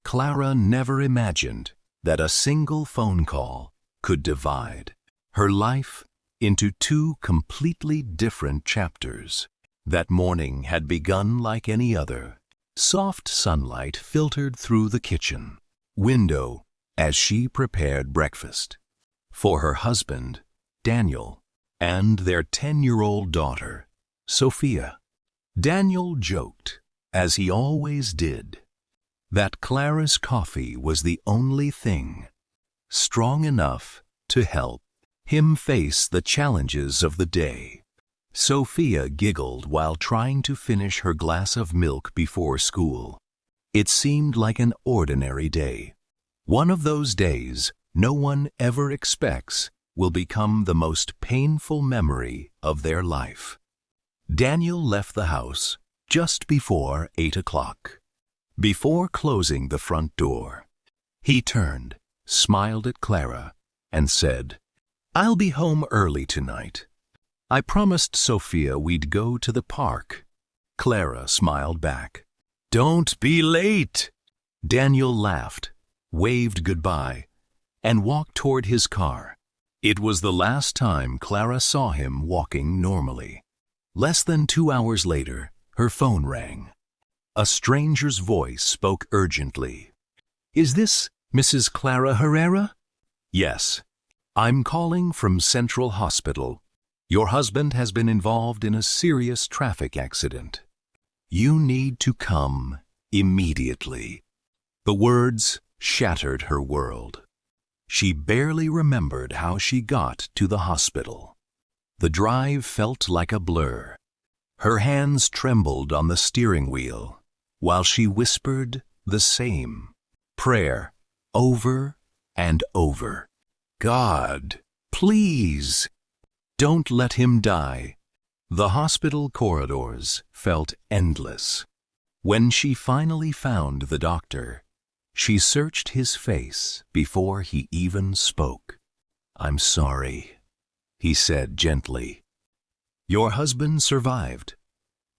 Clara never imagined that a single phone call could divide her life into two completely different chapters. That morning had begun like any other. Soft sunlight filtered through the kitchen window as she prepared breakfast for her husband, Daniel, and their 10-year-old daughter, Sophia. Daniel joked, as he always did, that Clara's coffee was the only thing strong enough to help him face the challenges of the day. Sophia giggled while trying to finish her glass of milk before school. It seemed like an ordinary day. One of those days no one ever expects will become the most painful memory of their life. Daniel left the house just before 8 o'clock. Before closing the front door, he turned, smiled at Clara, and said, "I'll be home early tonight. I promised Sophia we'd go to the park." Clara smiled back. "Don't be late." Daniel laughed, waved goodbye, and walked toward his car. It was the last time Clara saw him walking normally. Less than 2 hours later, her phone rang. A stranger's voice spoke urgently. "Is this Mrs. Clara Herrera?" "Yes. I'm calling from Central Hospital. Your husband has been involved in a serious traffic accident. You need to come immediately." The words shattered her world. She barely remembered how she got to the hospital. The drive felt like a blur. Her hands trembled on the steering wheel, while she whispered the same prayer over and over. "God, please, don't let him die." The hospital corridors felt endless. When she finally found the doctor, she searched his face before he even spoke. "I'm sorry," he said gently. "Your husband survived,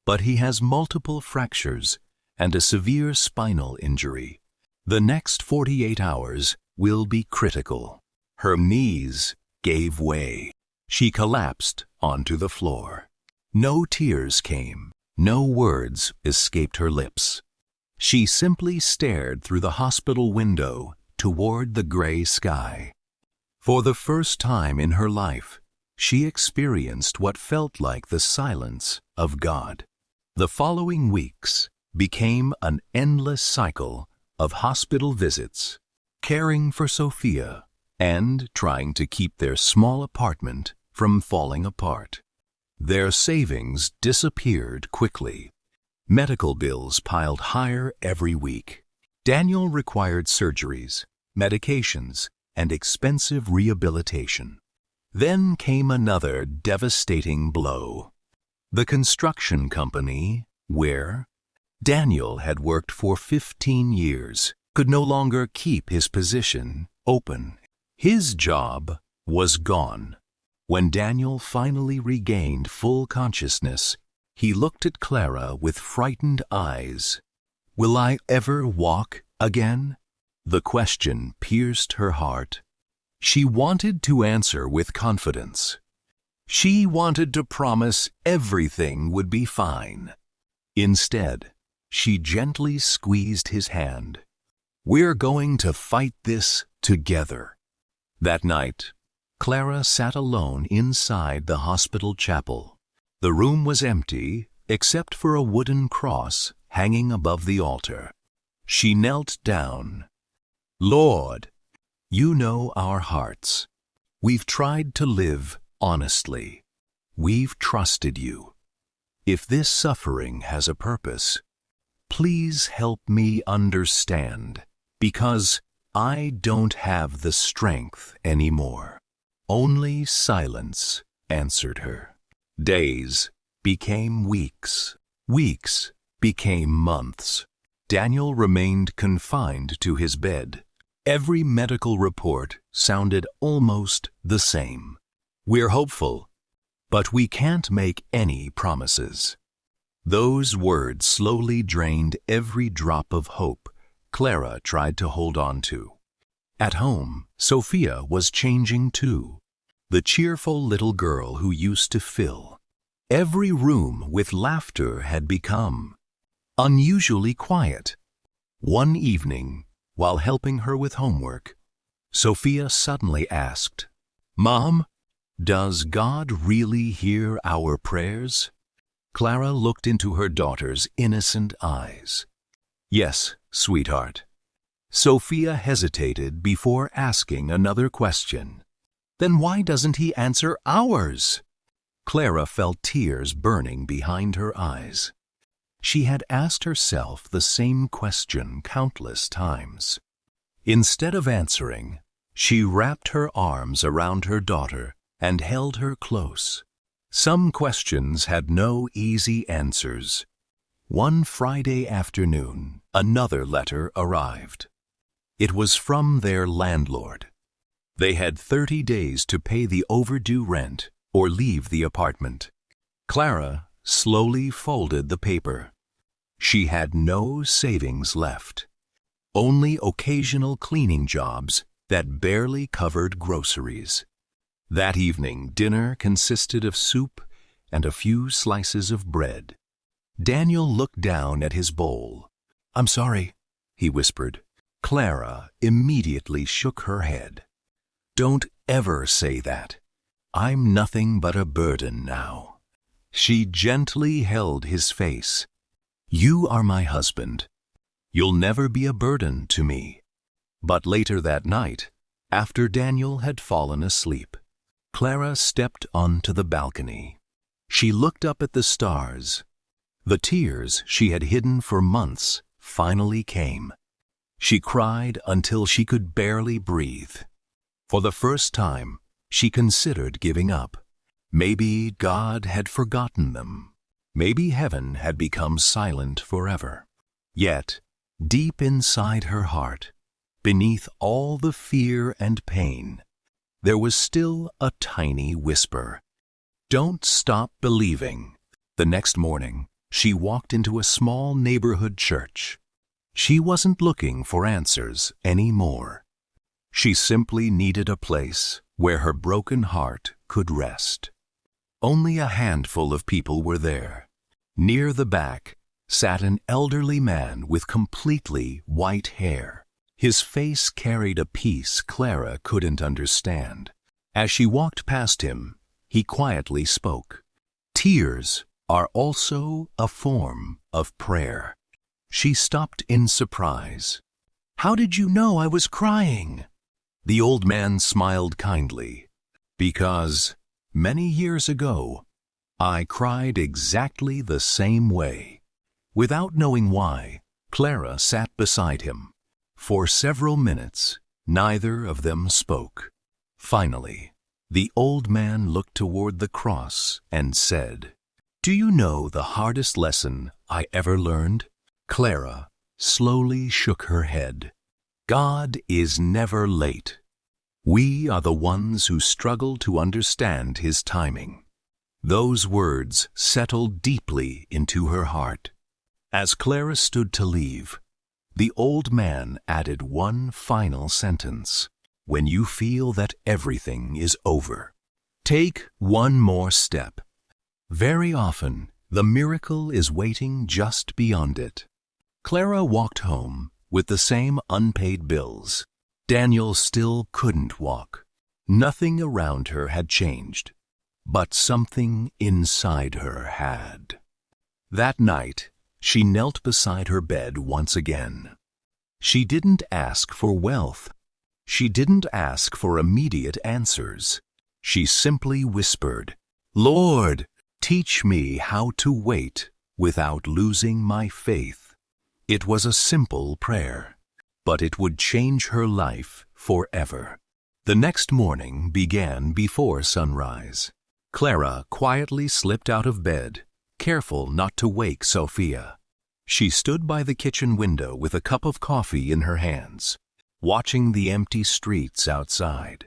but he has multiple fractures and a severe spinal injury. The next 48 hours will be critical." Her knees gave way. She collapsed onto the floor. No tears came. No words escaped her lips. She simply stared through the hospital window toward the gray sky. For the first time in her life, she experienced what felt like the silence of God. The following weeks became an endless cycle of hospital visits, caring for Sophia, and trying to keep their small apartment from falling apart. Their savings disappeared quickly. Medical bills piled higher every week. Daniel required surgeries, medications, and expensive rehabilitation. Then came another devastating blow. The construction company, where Daniel had worked for 15 years, could no longer keep his position open. His job was gone. When Daniel finally regained full consciousness, he looked at Clara with frightened eyes. "Will I ever walk again?" The question pierced her heart. She wanted to answer with confidence. She wanted to promise everything would be fine. Instead, she gently squeezed his hand. "We're going to fight this together." That night, Clara sat alone inside the hospital chapel. The room was empty except for a wooden cross hanging above the altar. She knelt down. "Lord, you know our hearts. We've tried to live honestly. We've trusted you. If this suffering has a purpose, please help me understand, because I don't have the strength anymore." Only silence answered her. Days became weeks. Weeks became months. Daniel remained confined to his bed. Every medical report sounded almost the same. "We're hopeful, but we can't make any promises." Those words slowly drained every drop of hope Clara tried to hold on to. At home, Sophia was changing too. The cheerful little girl who used to fill every room with laughter had become unusually quiet. One evening, while helping her with homework, Sophia suddenly asked, "Mom, does God really hear our prayers?" Clara looked into her daughter's innocent eyes. "Yes, sweetheart." Sophia hesitated before asking another question. "Then why doesn't he answer ours?" Clara felt tears burning behind her eyes. She had asked herself the same question countless times. Instead of answering, she wrapped her arms around her daughter and held her close. Some questions had no easy answers. One Friday afternoon, another letter arrived. It was from their landlord. They had 30 days to pay the overdue rent or leave the apartment. Clara slowly folded the paper. She had no savings left, only occasional cleaning jobs that barely covered groceries. That evening, dinner consisted of soup and a few slices of bread. Daniel looked down at his bowl. "I'm sorry," he whispered. Clara immediately shook her head. "Don't ever say that. I'm nothing but a burden now." She gently held his face. "You are my husband. You'll never be a burden to me." But later that night, after Daniel had fallen asleep, Clara stepped onto the balcony. She looked up at the stars. The tears she had hidden for months finally came. She cried until she could barely breathe. For the first time, she considered giving up. Maybe God had forgotten them. Maybe heaven had become silent forever. Yet, deep inside her heart, beneath all the fear and pain, there was still a tiny whisper. "Don't stop believing." The next morning, she walked into a small neighborhood church. She wasn't looking for answers anymore. She simply needed a place where her broken heart could rest. Only a handful of people were there. Near the back sat an elderly man with completely white hair. His face carried a peace Clara couldn't understand. As she walked past him, he quietly spoke. "Tears are also a form of prayer." She stopped in surprise. "How did you know I was crying?" The old man smiled kindly. "Because many years ago, I cried exactly the same way." Without knowing why, Clara sat beside him. For several minutes, neither of them spoke. Finally, the old man looked toward the cross and said, "Do you know the hardest lesson I ever learned?" Clara slowly shook her head. "God is never late. We are the ones who struggle to understand His timing." Those words settled deeply into her heart. As Clara stood to leave, the old man added one final sentence. "When you feel that everything is over, take one more step. Very often, the miracle is waiting just beyond it." Clara walked home with the same unpaid bills. Daniel still couldn't walk. Nothing around her had changed, but something inside her had. That night, she knelt beside her bed once again. She didn't ask for wealth. She didn't ask for immediate answers. She simply whispered, "Lord, teach me how to wait without losing my faith." It was a simple prayer, but it would change her life forever. The next morning began before sunrise. Clara quietly slipped out of bed, careful not to wake Sophia. She stood by the kitchen window with a cup of coffee in her hands, watching the empty streets outside.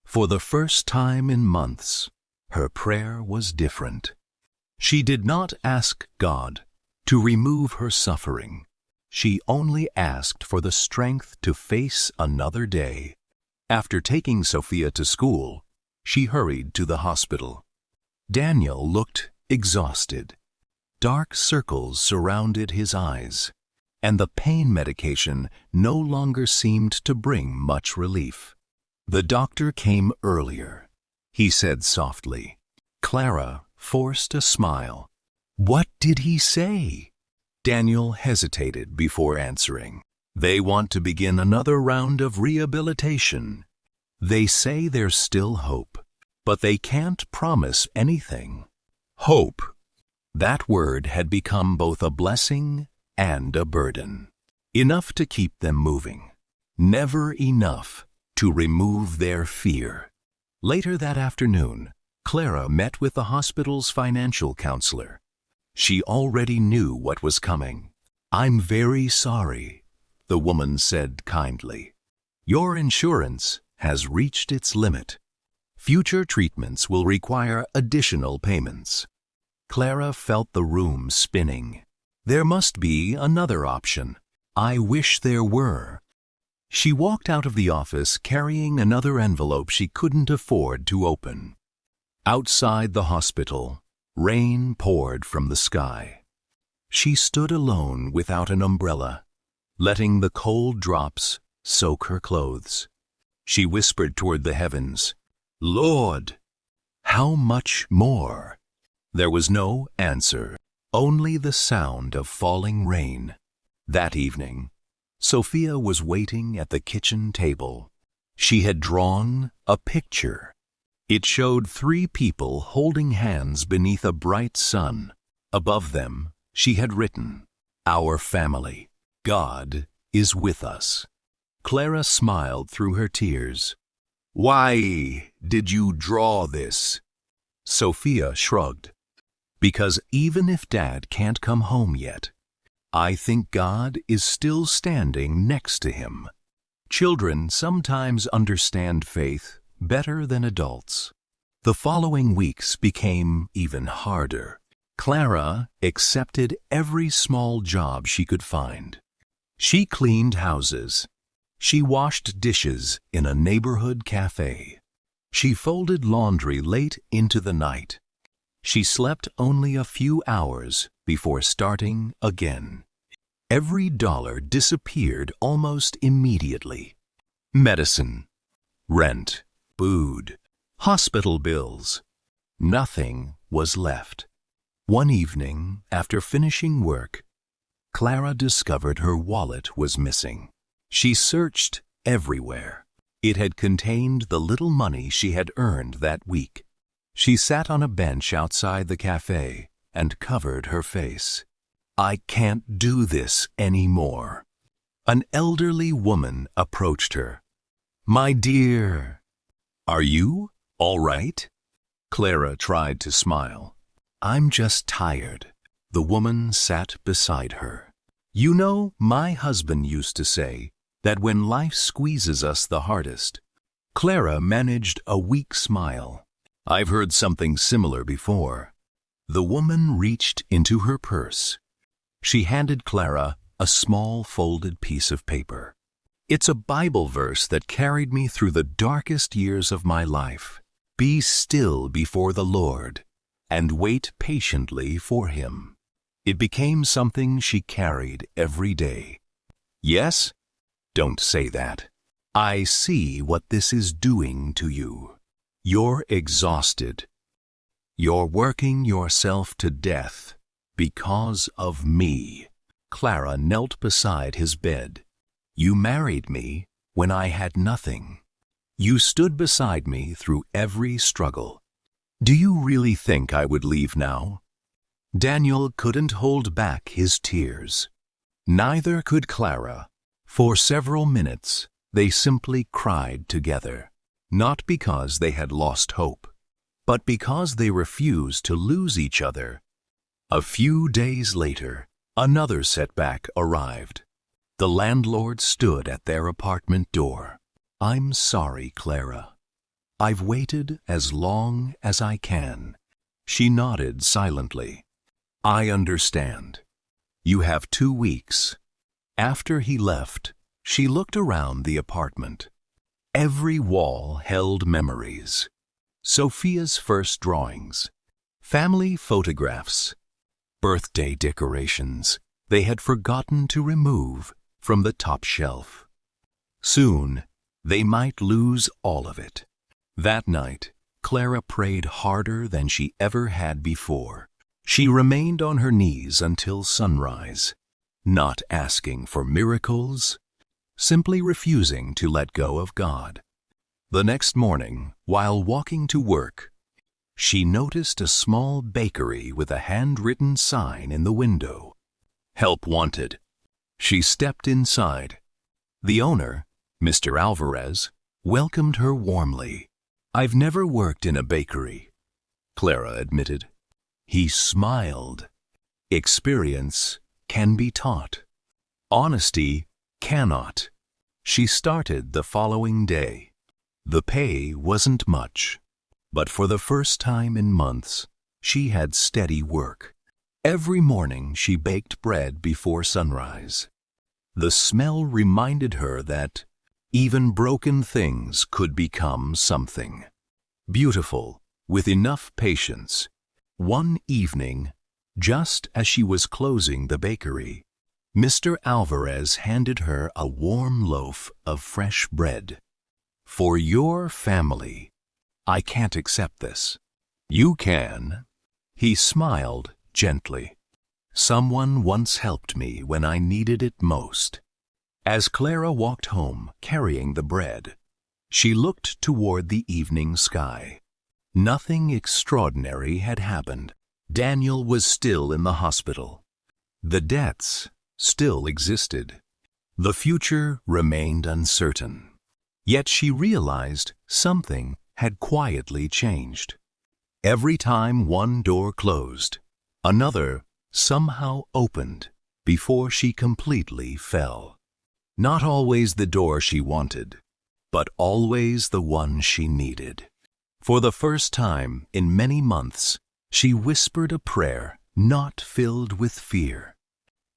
For the first time in months, her prayer was different. She did not ask God to remove her suffering. She only asked for the strength to face another day. After taking Sophia to school, she hurried to the hospital. Daniel looked exhausted. Dark circles surrounded his eyes, and the pain medication no longer seemed to bring much relief. The doctor came earlier. He said softly. Clara forced a smile. What did he say? Daniel hesitated before answering. They want to begin another round of rehabilitation. They say there's still hope, but they can't promise anything. Hope. That word had become both a blessing and a burden. Enough to keep them moving. Never enough to remove their fear. Later that afternoon, Clara met with the hospital's financial counselor. She already knew what was coming. I'm very sorry, the woman said kindly. Your insurance has reached its limit. Future treatments will require additional payments. Clara felt the room spinning. There must be another option. I wish there were. She walked out of the office carrying another envelope she couldn't afford to open. Outside the hospital, rain poured from the sky. She stood alone without an umbrella, letting the cold drops soak her clothes. She whispered toward the heavens, Lord, how much more? There was no answer, only the sound of falling rain. That evening, Sophia was waiting at the kitchen table. She had drawn a picture. It showed 3 people holding hands beneath a bright sun. Above them, she had written, Our family, God is with us. Clara smiled through her tears. Why did you draw this? Sophia shrugged. Because even if Dad can't come home yet, I think God is still standing next to him. Children sometimes understand faith better than adults. The following weeks became even harder. Clara accepted every small job she could find. She cleaned houses. She washed dishes in a neighborhood cafe. She folded laundry late into the night. She slept only a few hours before starting again. Every dollar disappeared almost immediately. Medicine, rent, food, hospital bills. Nothing was left. One evening, after finishing work, Clara discovered her wallet was missing. She searched everywhere. It had contained the little money she had earned that week. She sat on a bench outside the cafe and covered her face. I can't do this anymore. An elderly woman approached her. My dear, are you all right? Clara tried to smile. I'm just tired. The woman sat beside her. You know, my husband used to say that when life squeezes us the hardest. Clara managed a weak smile. I've heard something similar before. The woman reached into her purse. She handed Clara a small folded piece of paper. It's a Bible verse that carried me through the darkest years of my life. Be still before the Lord and wait patiently for Him. It became something she carried every day. Yes? Don't say that. I see what this is doing to you. You're exhausted. You're working yourself to death because of me. Clara knelt beside his bed. You married me when I had nothing. You stood beside me through every struggle. Do you really think I would leave now? Daniel couldn't hold back his tears. Neither could Clara. For several minutes, they simply cried together, not because they had lost hope, but because they refused to lose each other. A few days later, another setback arrived. The landlord stood at their apartment door. I'm sorry, Clara. I've waited as long as I can. She nodded silently. I understand. You have 2 weeks. After he left, she looked around the apartment. Every wall held memories. Sophia's first drawings, family photographs, birthday decorations they had forgotten to remove from the top shelf. Soon, they might lose all of it. That night, Clara prayed harder than she ever had before. She remained on her knees until sunrise, not asking for miracles, simply refusing to let go of God. The next morning, while walking to work, she noticed a small bakery with a handwritten sign in the window. Help wanted. She stepped inside. The owner, Mr. Alvarez, welcomed her warmly. I've never worked in a bakery, Clara admitted. He smiled. Experience can be taught. Honesty cannot. She started the following day. The pay wasn't much, but for the first time in months, she had steady work. Every morning she baked bread before sunrise. The smell reminded her that even broken things could become something beautiful, with enough patience. One evening, just as she was closing the bakery, Mr. Alvarez handed her a warm loaf of fresh bread. For your family, I can't accept this. You can. He smiled gently. Someone once helped me when I needed it most. As Clara walked home carrying the bread, she looked toward the evening sky. Nothing extraordinary had happened. Daniel was still in the hospital. The debts still existed. The future remained uncertain. Yet she realized something had quietly changed. Every time one door closed, another somehow opened before she completely fell. Not always the door she wanted, but always the one she needed. For the first time in many months, she whispered a prayer not filled with fear.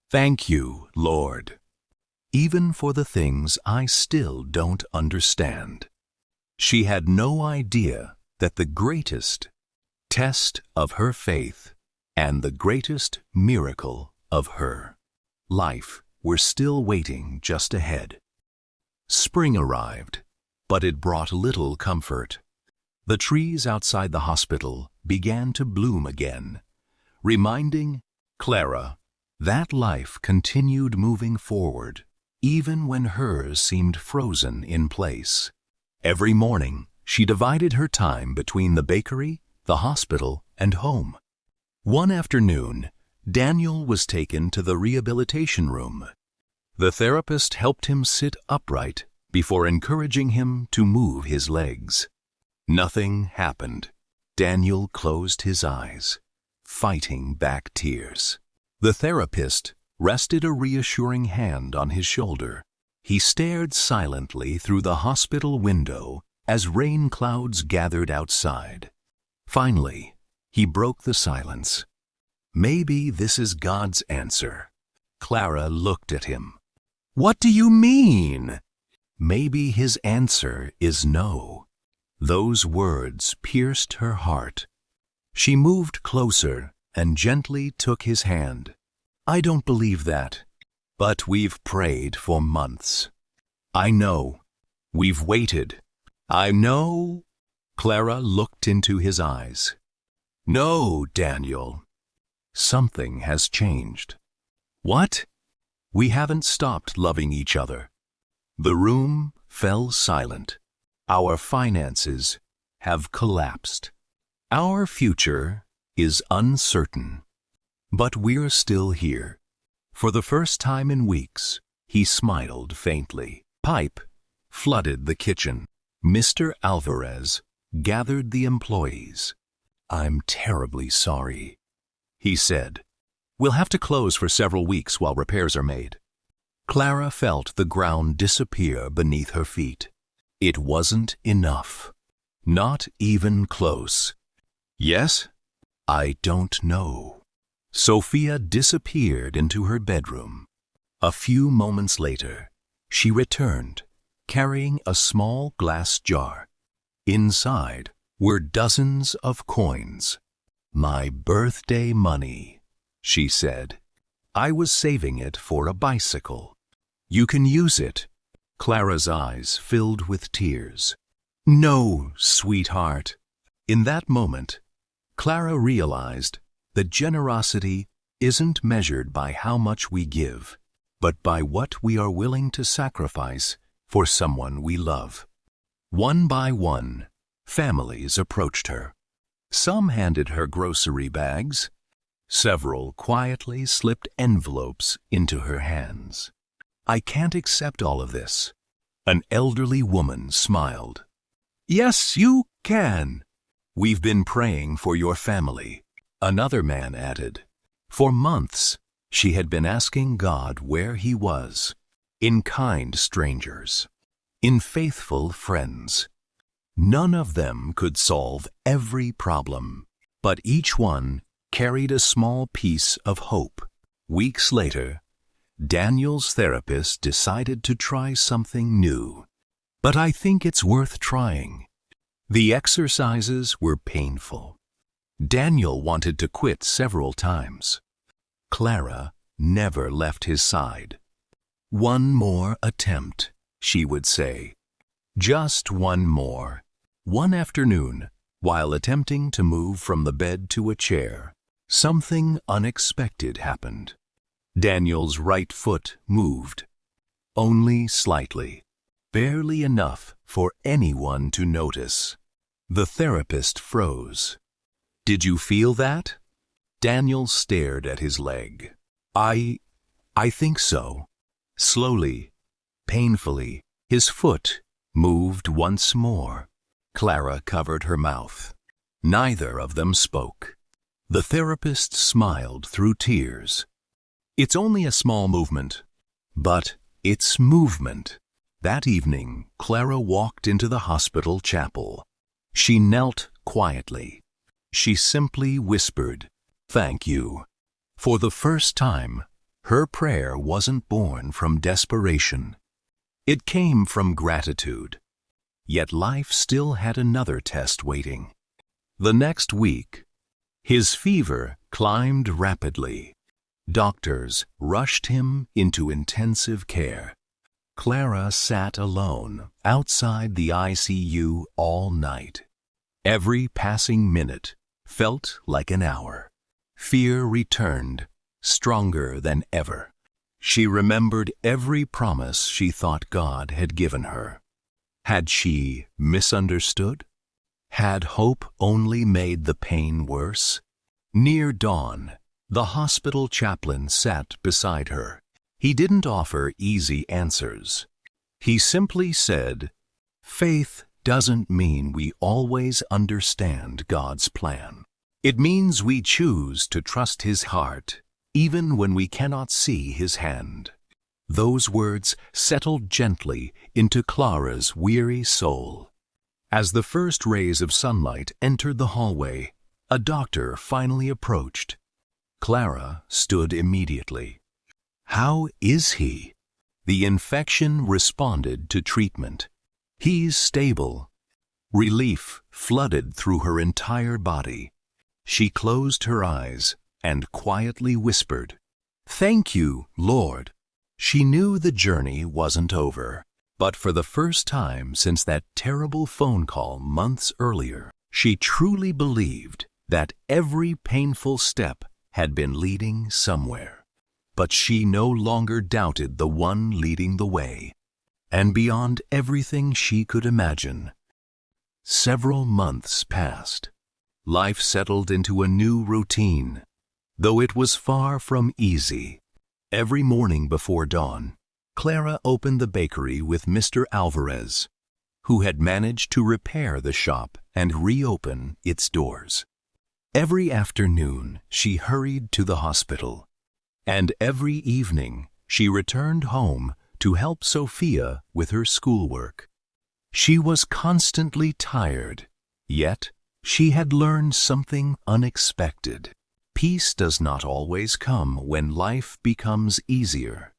Thank you, Lord, even for the things I still don't understand. She had no idea that the greatest test of her faith and the greatest miracle of her life were still waiting just ahead. Spring arrived, but it brought little comfort. The trees outside the hospital began to bloom again, reminding Clara that life continued moving forward, even when hers seemed frozen in place. Every morning, she divided her time between the bakery, the hospital, and home. One afternoon, Daniel was taken to the rehabilitation room. The therapist helped him sit upright before encouraging him to move his legs. Nothing happened. Daniel closed his eyes, fighting back tears. The therapist rested a reassuring hand on his shoulder. He stared silently through the hospital window as rain clouds gathered outside. Finally, he broke the silence. Maybe this is God's answer. Clara looked at him. What do you mean? Maybe his answer is no. Those words pierced her heart. She moved closer and gently took his hand. I don't believe that, but we've prayed for months. I know. We've waited. I know. Clara looked into his eyes. No, Daniel. Something has changed. What? We haven't stopped loving each other. The room fell silent. Our finances have collapsed. Our future is uncertain. But we're still here. For the first time in weeks, he smiled faintly. Pipe flooded the kitchen. Mr. Alvarez gathered the employees. I'm terribly sorry, he said. We'll have to close for several weeks while repairs are made. Clara felt the ground disappear beneath her feet. It wasn't enough. Not even close. Yes? I don't know. Sophia disappeared into her bedroom. A few moments later, she returned, carrying a small glass jar. Inside were dozens of coins. "My birthday money," she said. "I was saving it for a bicycle. You can use it." Clara's eyes filled with tears. "No, sweetheart." In that moment, Clara realized that generosity isn't measured by how much we give, but by what we are willing to sacrifice for someone we love. One by one, families approached her. Some handed her grocery bags. Several quietly slipped envelopes into her hands. "I can't accept all of this." An elderly woman smiled. "Yes, you can. We've been praying for your family." Another man added. For months, she had been asking God where he was, in kind strangers, in faithful friends. None of them could solve every problem, but each one carried a small piece of hope. Weeks later, Daniel's therapist decided to try something new. "But I think it's worth trying." The exercises were painful. Daniel wanted to quit several times. Clara never left his side. "One more attempt," she would say. "Just one more." One afternoon, while attempting to move from the bed to a chair, something unexpected happened. Daniel's right foot moved. Only slightly, barely enough for anyone to notice. The therapist froze. "Did you feel that?" Daniel stared at his leg. I think so." Slowly, painfully, his foot moved once more. Clara covered her mouth. Neither of them spoke. The therapist smiled through tears. "It's only a small movement." But it's movement. That evening, Clara walked into the hospital chapel. She knelt quietly. She simply whispered, "Thank you." For the first time, her prayer wasn't born from desperation. It came from gratitude. Yet life still had another test waiting. The next week, his fever climbed rapidly. Doctors rushed him into intensive care. Clara sat alone outside the ICU all night. Every passing minute felt like an hour. Fear returned, stronger than ever. She remembered every promise she thought God had given her. Had she misunderstood? Had hope only made the pain worse? Near dawn, the hospital chaplain sat beside her. He didn't offer easy answers. He simply said, "Faith doesn't mean we always understand God's plan. It means we choose to trust His heart, even when we cannot see His hand." Those words settled gently into Clara's weary soul. As the first rays of sunlight entered the hallway, a doctor finally approached. Clara stood immediately. "How is he?" The infection responded to treatment. "He's stable." Relief flooded through her entire body. She closed her eyes and quietly whispered, "Thank you, Lord." She knew the journey wasn't over, but for the first time since that terrible phone call months earlier, she truly believed that every painful step had been leading somewhere. But she no longer doubted the one leading the way. And beyond everything she could imagine, several months passed. Life settled into a new routine, though it was far from easy. Every morning before dawn, Clara opened the bakery with Mr. Alvarez, who had managed to repair the shop and reopen its doors. Every afternoon, she hurried to the hospital, and every evening she returned home to help Sophia with her schoolwork. She was constantly tired, yet she had learned something unexpected. Peace does not always come when life becomes easier.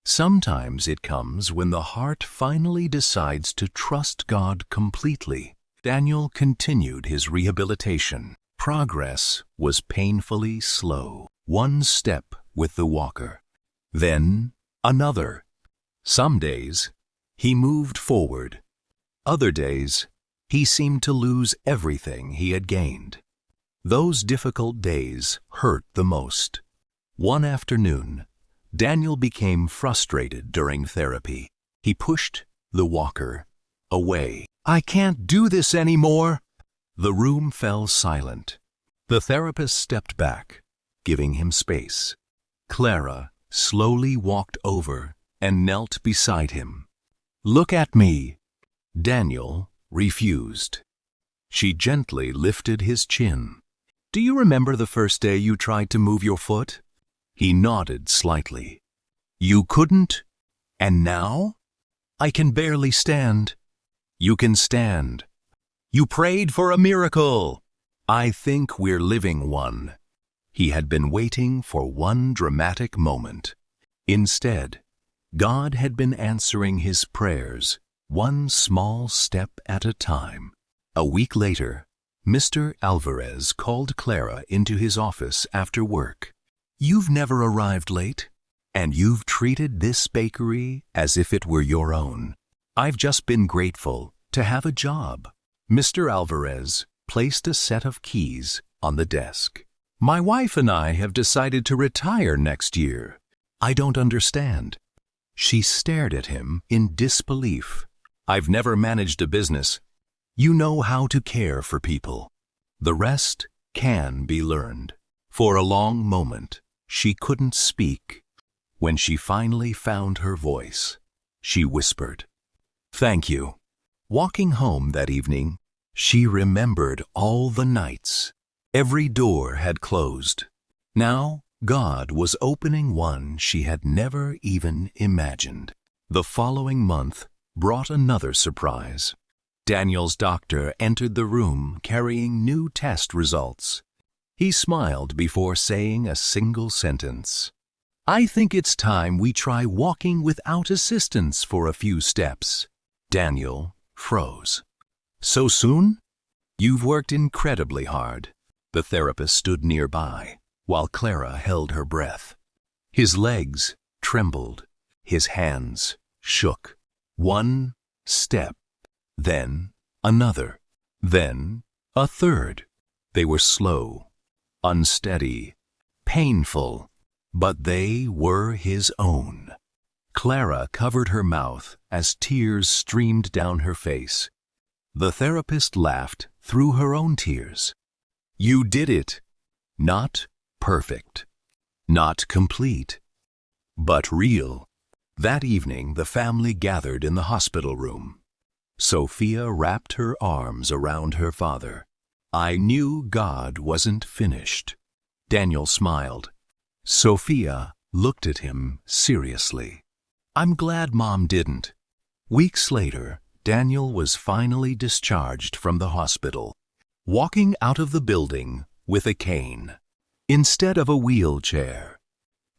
Sometimes it comes when the heart finally decides to trust God completely. Daniel continued his rehabilitation. Progress was painfully slow. One step with the walker, then another. Some days, he moved forward. Other days, he seemed to lose everything he had gained. Those difficult days hurt the most. One afternoon, Daniel became frustrated during therapy. He pushed the walker away. "I can't do this anymore." The room fell silent. The therapist stepped back, giving him space. Clara slowly walked over and knelt beside him. "Look at me." Daniel refused. She gently lifted his chin. "Do you remember the first day you tried to move your foot?" He nodded slightly. "You couldn't? And now?" "I can barely stand." "You can stand. You prayed for a miracle." "I think we're living one." He had been waiting for one dramatic moment. Instead, God had been answering his prayers, one small step at a time. A week later, Mr. Alvarez called Clara into his office after work. "You've never arrived late, and you've treated this bakery as if it were your own. I've just been grateful to have a job." Mr. Alvarez placed a set of keys on the desk. "My wife and I have decided to retire next year." "I don't understand." She stared at him in disbelief. "I've never managed a business. You know how to care for people. The rest can be learned." For a long moment, she couldn't speak. When she finally found her voice, she whispered, "Thank you." Walking home that evening, she remembered all the nights. Every door had closed. Now, God was opening one she had never even imagined. The following month brought another surprise. Daniel's doctor entered the room carrying new test results. He smiled before saying a single sentence. "I think it's time we try walking without assistance for a few steps." Daniel froze. "So soon?" "You've worked incredibly hard." The therapist stood nearby, while Clara held her breath. His legs trembled. His hands shook. One step, then another, then a third. They were slow, unsteady, painful, but they were his own. Clara covered her mouth as tears streamed down her face. The therapist laughed through her own tears. "You did it. Not perfect, not complete, but real." That evening, the family gathered in the hospital room. Sophia wrapped her arms around her father. "I knew God wasn't finished." Daniel smiled. Sophia looked at him seriously. "I'm glad Mom didn't." Weeks later, Daniel was finally discharged from the hospital, walking out of the building with a cane instead of a wheelchair.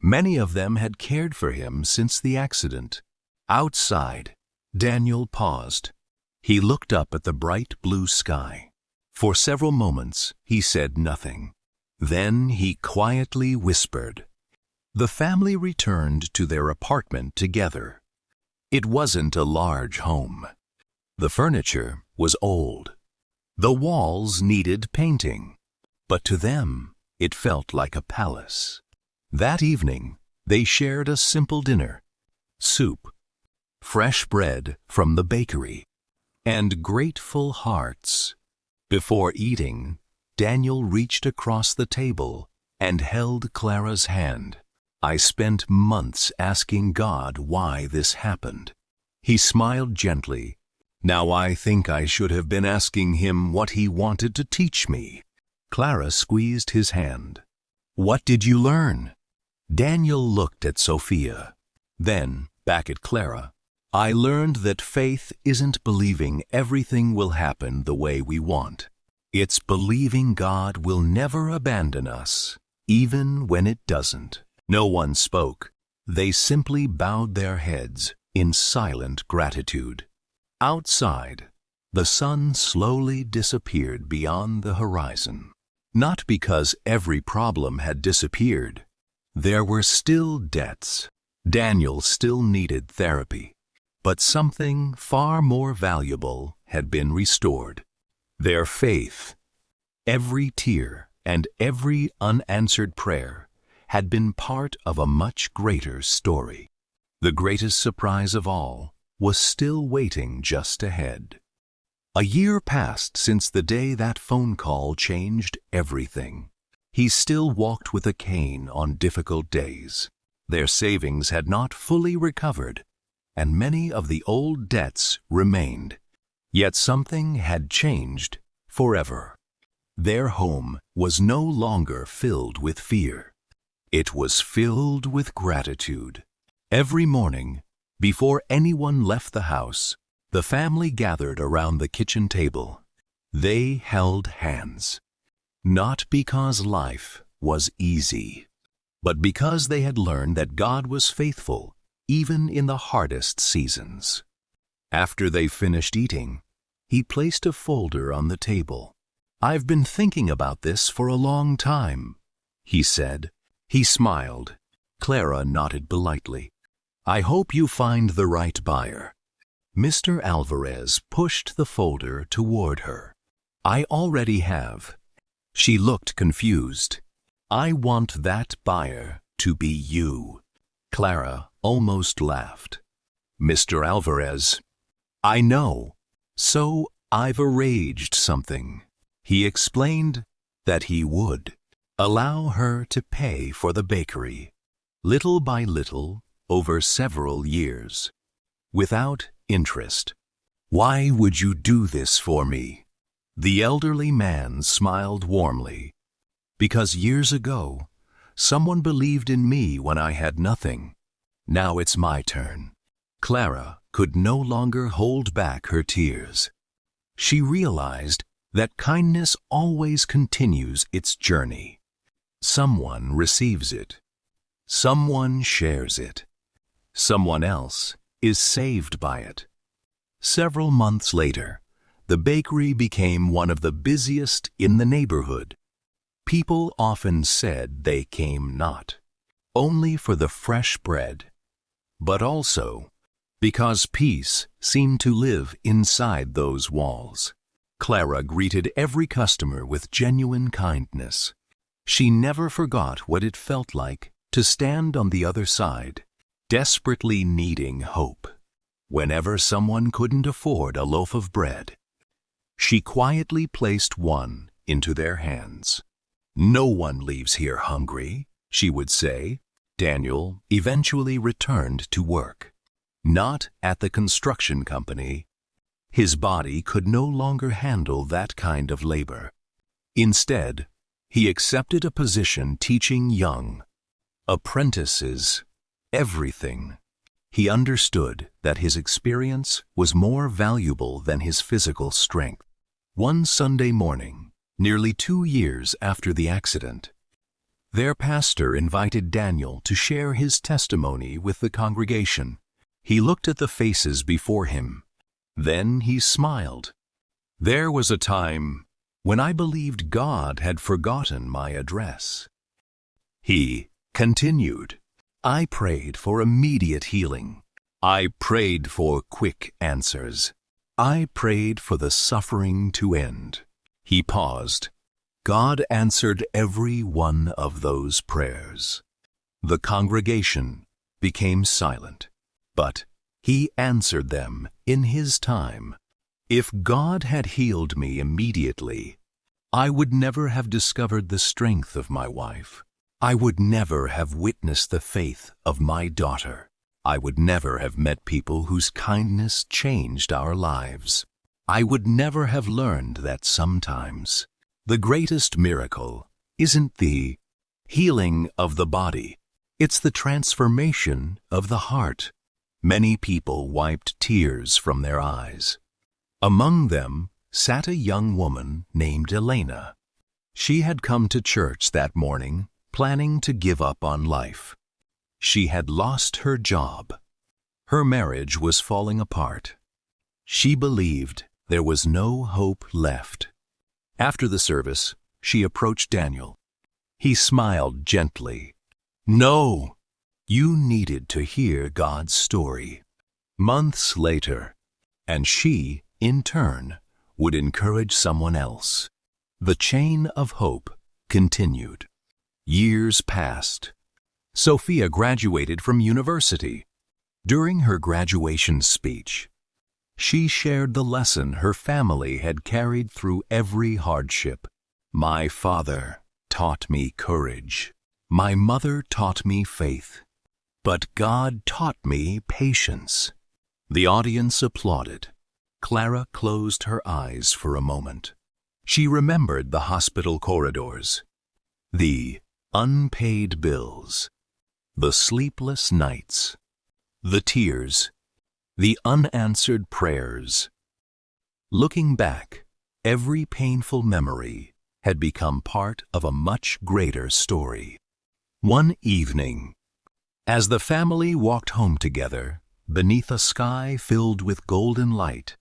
Many of them had cared for him since the accident. Outside, Daniel paused. He looked up at the bright blue sky. For several moments, he said nothing. Then he quietly whispered. The family returned to their apartment together. It wasn't a large home. The furniture was old. The walls needed painting. But to them, it felt like a palace. That evening, they shared a simple dinner. Soup, fresh bread from the bakery, and grateful hearts. Before eating, Daniel reached across the table and held Clara's hand. "I spent months asking God why this happened." He smiled gently. "Now I think I should have been asking him what he wanted to teach me." Clara squeezed his hand. "What did you learn?" Daniel looked at Sophia, then back at Clara. "I learned that faith isn't believing everything will happen the way we want. It's believing God will never abandon us, even when it doesn't." No one spoke. They simply bowed their heads in silent gratitude. Outside, the sun slowly disappeared beyond the horizon. Not because every problem had disappeared. There were still debts. Daniel still needed therapy. But something far more valuable had been restored. Their faith. Every tear and every unanswered prayer had been part of a much greater story. The greatest surprise of all was still waiting just ahead. A year passed since the day that phone call changed everything. He still walked with a cane on difficult days. Their savings had not fully recovered, and many of the old debts remained. Yet something had changed forever. Their home was no longer filled with fear. It was filled with gratitude. Every morning, before anyone left the house, the family gathered around the kitchen table. They held hands. Not because life was easy, but because they had learned that God was faithful even in the hardest seasons. After they finished eating, he placed a folder on the table. "I've been thinking about this for a long time," he said. He smiled. Clara nodded politely. "I hope you find the right buyer." Mr. Alvarez pushed the folder toward her. "I already have." She looked confused. "I want that buyer to be you." Clara almost laughed. "Mr. Alvarez, I know. So I've arranged something." He explained that he would allow her to pay for the bakery, little by little, over several years, without interest. "Why would you do this for me?" The elderly man smiled warmly. "Because years ago, someone believed in me when I had nothing. Now it's my turn." Clara could no longer hold back her tears. She realized that kindness always continues its journey. Someone receives it. Someone shares it. Someone else is saved by it. Several months later, the bakery became one of the busiest in the neighborhood. People often said they came not only for the fresh bread, but also because peace seemed to live inside those walls. Clara greeted every customer with genuine kindness. She never forgot what it felt like to stand on the other side, desperately needing hope. Whenever someone couldn't afford a loaf of bread, she quietly placed one into their hands. "No one leaves here hungry," she would say. Daniel eventually returned to work. Not at the construction company. His body could no longer handle that kind of labor. Instead, he accepted a position teaching young apprentices everything. He understood that his experience was more valuable than his physical strength. One Sunday morning, nearly 2 years after the accident, their pastor invited Daniel to share his testimony with the congregation. He looked at the faces before him. Then he smiled. "There was a time when I believed God had forgotten my address." He continued. "I prayed for immediate healing. I prayed for quick answers. I prayed for the suffering to end." He paused. God answered every one of those prayers. The congregation became silent, but he answered them in his time. If God had healed me immediately, I would never have discovered the strength of my wife. I would never have witnessed the faith of my daughter. I would never have met people whose kindness changed our lives. I would never have learned that sometimes the greatest miracle isn't the healing of the body, it's the transformation of the heart. Many people wiped tears from their eyes. Among them sat a young woman named Elena. She had come to church that morning planning to give up on life. She had lost her job. Her marriage was falling apart. She believed there was no hope left. After the service, she approached Daniel. He smiled gently. "No, you needed to hear God's story." Months later, and she, in turn, would encourage someone else. The chain of hope continued. Years passed. Sophia graduated from university. During her graduation speech, she shared the lesson her family had carried through every hardship. "My father taught me courage. My mother taught me faith. But God taught me patience." The audience applauded. Clara closed her eyes for a moment. She remembered the hospital corridors, the unpaid bills, the sleepless nights, the tears, the unanswered prayers. Looking back, every painful memory had become part of a much greater story. One evening, as the family walked home together, beneath a sky filled with golden light,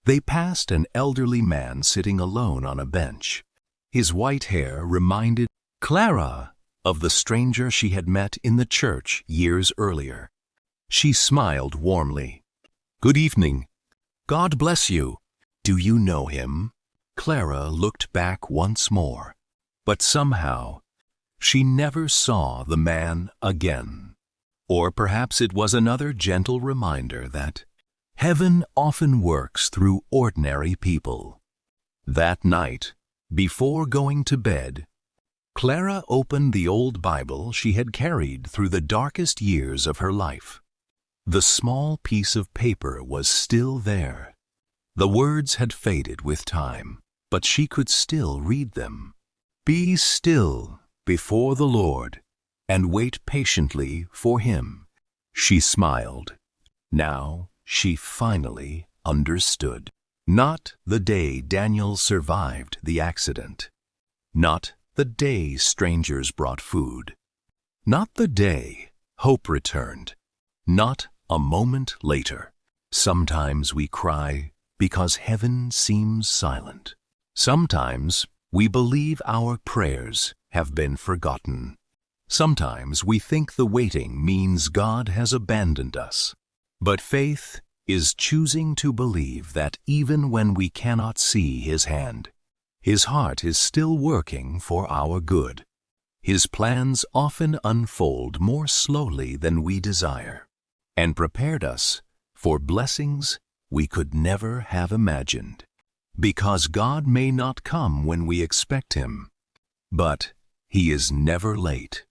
they passed an elderly man sitting alone on a bench. His white hair reminded Clara of the stranger she had met in the church years earlier. She smiled warmly. "Good evening. God bless you. Do you know him?" Clara looked back once more, but somehow she never saw the man again. Or perhaps it was another gentle reminder that heaven often works through ordinary people. That night, before going to bed, Clara opened the old Bible she had carried through the darkest years of her life. The small piece of paper was still there. The words had faded with time, but she could still read them. "Be still before the Lord, and wait patiently for Him." She smiled. Now she finally understood. Not the day Daniel survived the accident. Not the day strangers brought food. Not the day hope returned. Not a moment later. Sometimes we cry because heaven seems silent. Sometimes we believe our prayers have been forgotten. Sometimes we think the waiting means God has abandoned us. But faith is choosing to believe that even when we cannot see His hand, His heart is still working for our good. His plans often unfold more slowly than we desire, and prepared us for blessings we could never have imagined. Because God may not come when we expect Him, but He is never late.